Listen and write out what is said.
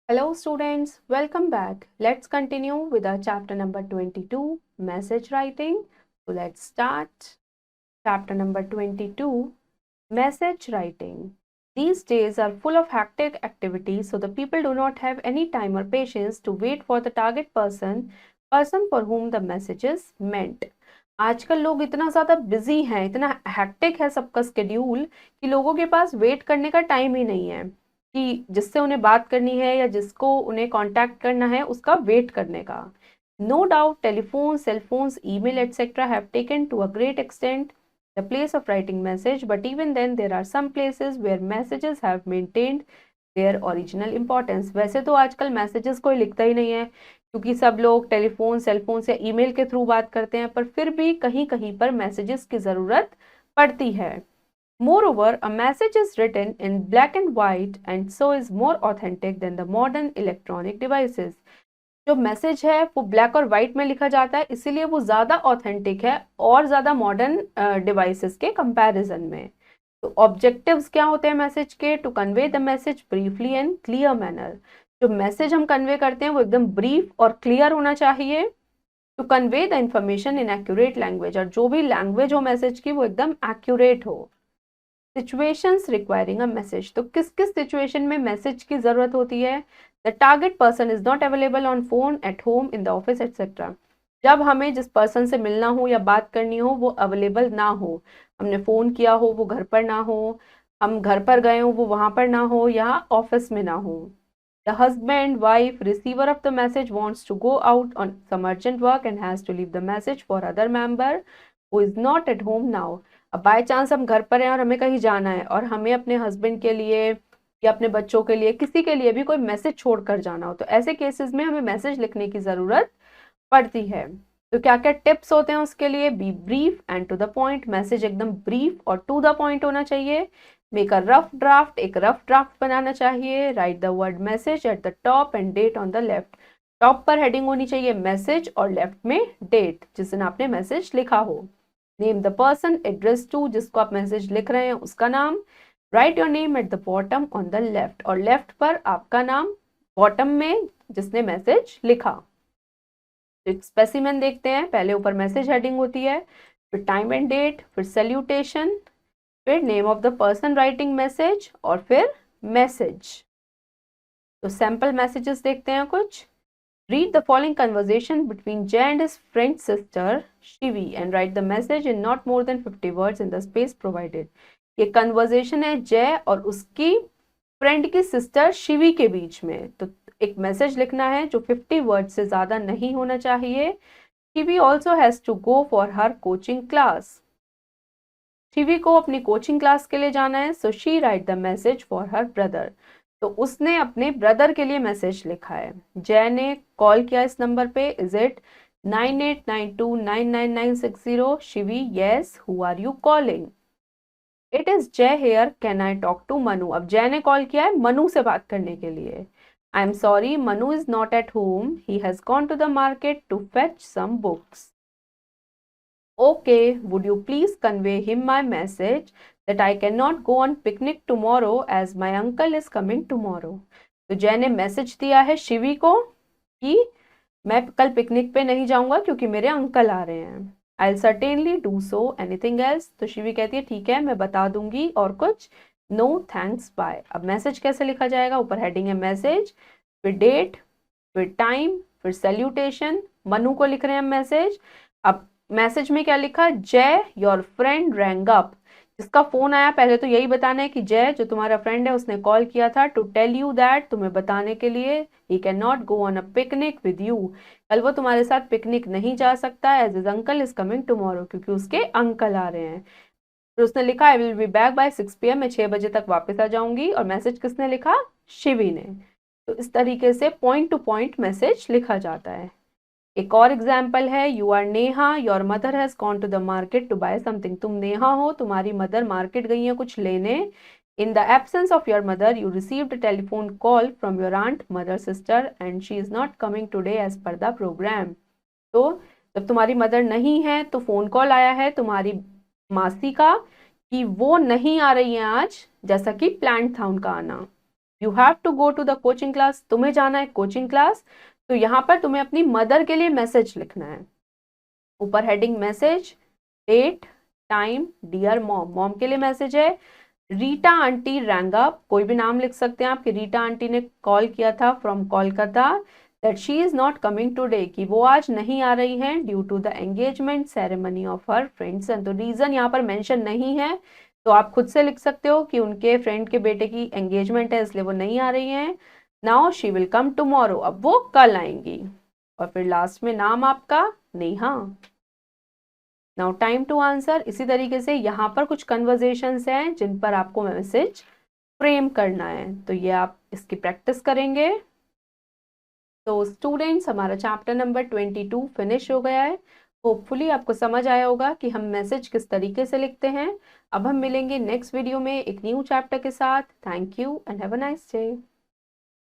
Hello students, welcome back. Let's continue with our chapter number 22, message writing. So let's start. Chapter number 22, message writing. These days are full of hectic activities, so the people do not have any time or patience to wait for the target person for whom the message is meant. आजकल लोग इतना ज़्यादा busy हैं, इतना hectic है सबका schedule कि लोगों के पास वेट करने का टाइम ही नहीं है कि जिससे उन्हें बात करनी है या जिसको उन्हें कांटेक्ट करना है उसका वेट करने का. No doubt telephone, cellphones, email etcetera have taken to a great extent the place of writing message, but even then there are some places where messages have maintained their original importance. वैसे तो आजकल messages कोई लिखता ही नहीं है क्योंकि सब लोग टेलीफोन, सेलफोन या ईमेल के थ्रू बात करते हैं, पर फिर भी कहीं कहीं पर मैसेजेस की ज़रूरत पड़ती है. Moreover, a message is written in black and white and so is more authentic than the modern electronic devices. जो मैसेज है वो ब्लैक और वाइट में लिखा जाता है, इसीलिए वो ज़्यादा ऑथेंटिक है और ज़्यादा मॉडर्न डिवाइसेस के कंपैरिजन में. तो ऑब्जेक्टिव्स क्या होते हैं मैसेज के? To convey the message briefly and clear manner. जो मैसेज हम कन्वे करते हैं वो एकदम ब्रीफ और क्लियर होना चाहिए. To convey the information in accurate language, और जो भी लैंग्वेज हो मैसेज की वो एकदम एक्यूरेट हो. सिचुएशंस रिक्वायरिंग अ मैसेज, तो किस किस सिचुएशन में मैसेज की ज़रूरत होती है? The target person is not available on phone, at home, in the office etcetera. जब हमें जिस पर्सन से मिलना हो या बात करनी हो वो अवेलेबल ना हो, हमने फ़ोन किया हो वो घर पर ना हो, हम घर पर गए हो वो वहाँ पर ना हो, या ऑफिस में ना हो. The husband, wife, receiver of the message wants to go out on some urgent work and has to leave the message for other member who is not at home now. अब by chance हम घर पर हैं और हमें कहीं जाना है और हमें अपने हस्बैंड के लिए या अपने बच्चों के लिए, किसी के लिए भी कोई मैसेज छोड़कर जाना हो, तो ऐसे केसेस में हमें मैसेज लिखने की ज़रूरत पड़ती है. तो क्या क्या टिप्स होते हैं उसके लिए? Be brief and to the point. Message एकदम ब्रीफ और टू द पॉइंट होना चाहिए. मेक अ रफ ड्राफ्ट, एक रफ ड्राफ्ट बनाना चाहिए. Write the word message at the top and date on the left. Top पर हेडिंग होनी चाहिए मैसेज और लेफ्ट में डेट जिस दिन आपने मैसेज लिखा हो. Name the person address to, जिसको आप मैसेज लिख रहे हैं उसका नाम. Write your name at the bottom on the left, और लेफ्ट पर आपका नाम, बॉटम में जिसने मैसेज लिखा. एक स्पेसिमेन देखते हैं. पहले ऊपर मैसेज हेडिंग होती है, फिर टाइम एंड डेट, फिर सैल्यूटेशन, फिर name of the person writing message और फिर मैसेज. तो सैंपल मैसेजेस देखते हैं कुछ. Read the following conversation between Jay and his friend sister Shivi and write the message in not more than 50 words in the space provided. ये conversation है जय और उसकी फ्रेंड की सिस्टर शिवी के बीच में. तो एक मैसेज लिखना है जो 50 वर्ड से ज़्यादा नहीं होना चाहिए. Shivi also has to go for her coaching class. Shivi को अपनी कोचिंग क्लास के लिए जाना है. So she write the message for her brother. तो उसने अपने ब्रदर के लिए मैसेज लिखा है. जय ने कॉल किया इस नंबर पे. Is it 9892999960? Shivi, yes. Who are you calling? It is Jay here, can I talk to Manu? अब जय ने कॉल किया है मनु से बात करने के लिए. I am sorry, Manu is not at home, he has gone to the market to fetch some books. Okay, would you please convey him my message that I cannot go on picnic tomorrow as my uncle is coming tomorrow. तो जय ने message दिया है शिवी को कि मैं कल picnic पे नहीं जाऊंगा क्योंकि मेरे अंकल आ रहे हैं. I'll certainly do so. Anything else? तो शिवी कहती है ठीक है मैं बता दूंगी. और कुछ? No thanks, bye. अब मैसेज कैसे लिखा जाएगा? ऊपर हेडिंग है मैसेज, फिर डेट, फिर टाइम, फिर सैल्यूटेशन. मनु को लिख रहे हैं मैसेज. अब मैसेज में क्या लिखा? जय योर फ्रेंड रैंग अप. जिसका फोन आया पहले तो यही बताना है कि जय जो तुम्हारा फ्रेंड है उसने कॉल किया था. टू टेल यू दैट, तुम्हें बताने के लिए. He can not go on a picnic with you, कल वो तुम्हारे साथ पिकनिक नहीं जा सकता. As is uncle is coming tomorrow, क्योंकि उसके अंकल आ रहे हैं. फिर उसने लिखा I will be back by 6 PM, मैं 6 बजे तक वापस आ जाऊंगी. और मैसेज किसने लिखा? शिवी ने. तो इस तरीके से पॉइंट टू पॉइंट मैसेज लिखा जाता है. एक और एग्जाम्पल है. You are Neha, your mother has gone to the market to buy something. तुम नेहा हो, तुम्हारी मदर मार्केट गई है कुछ लेने. In the absence of your mother you received a telephone call from your aunt, mother, sister and she is not coming today as per the programme. तो जब तुम्हारी मदर नहीं है तो फोन कॉल आया है तुम्हारी मासी का कि वो नहीं आ रही है आज जैसा कि प्लान था उनका आना. You have to go to the coaching class, तुम्हें जाना है कोचिंग क्लास, तो यहाँ पर तुम्हें अपनी मदर के लिए मैसेज लिखना है। ऊपर heading message, date, time, dear mom, mom के लिए मैसेज है। रीटा आंटी रैंग अप, कोई भी नाम लिख सकते हैं आप कि रीटा आंटी ने कॉल किया था from Kolkata, that she is not coming today, कि वो आज नहीं आ रही हैं, due to the engagement ceremony of her friends. तो रीजन यहाँ पर मेंशन नहीं है, तो आप खुद से लिख सकते हो कि उनके फ्रेंड के बेटे की एंगेजमेंट है इसलिए वो नहीं आ रही हैं। Now she will come tomorrow, अब वो कल आएंगी। और फिर लास्ट में नाम आपका Neha. Now time to answer. इसी तरीके से यहाँ पर कुछ कन्वर्जेशंस हैं जिन पर आपको मैसेज फ्रेम करना है, तो ये आप इसकी प्रैक्टिस करेंगे। तो स्टूडेंट्स, हमारा चैप्टर नंबर 22 फिनिश हो गया है। होपफुली आपको समझ आया होगा कि हम मैसेज किस तरीके से लिखते हैं। अब हम मिलेंगे नेक्स्ट वीडियो में एक न्यू चैप्टर के साथ। Thank you and have a nice day.